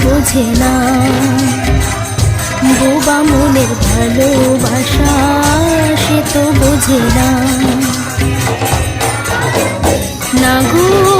বোঝে না, বোবা মনের ভালোবাসা সে তো বোঝে না। না গো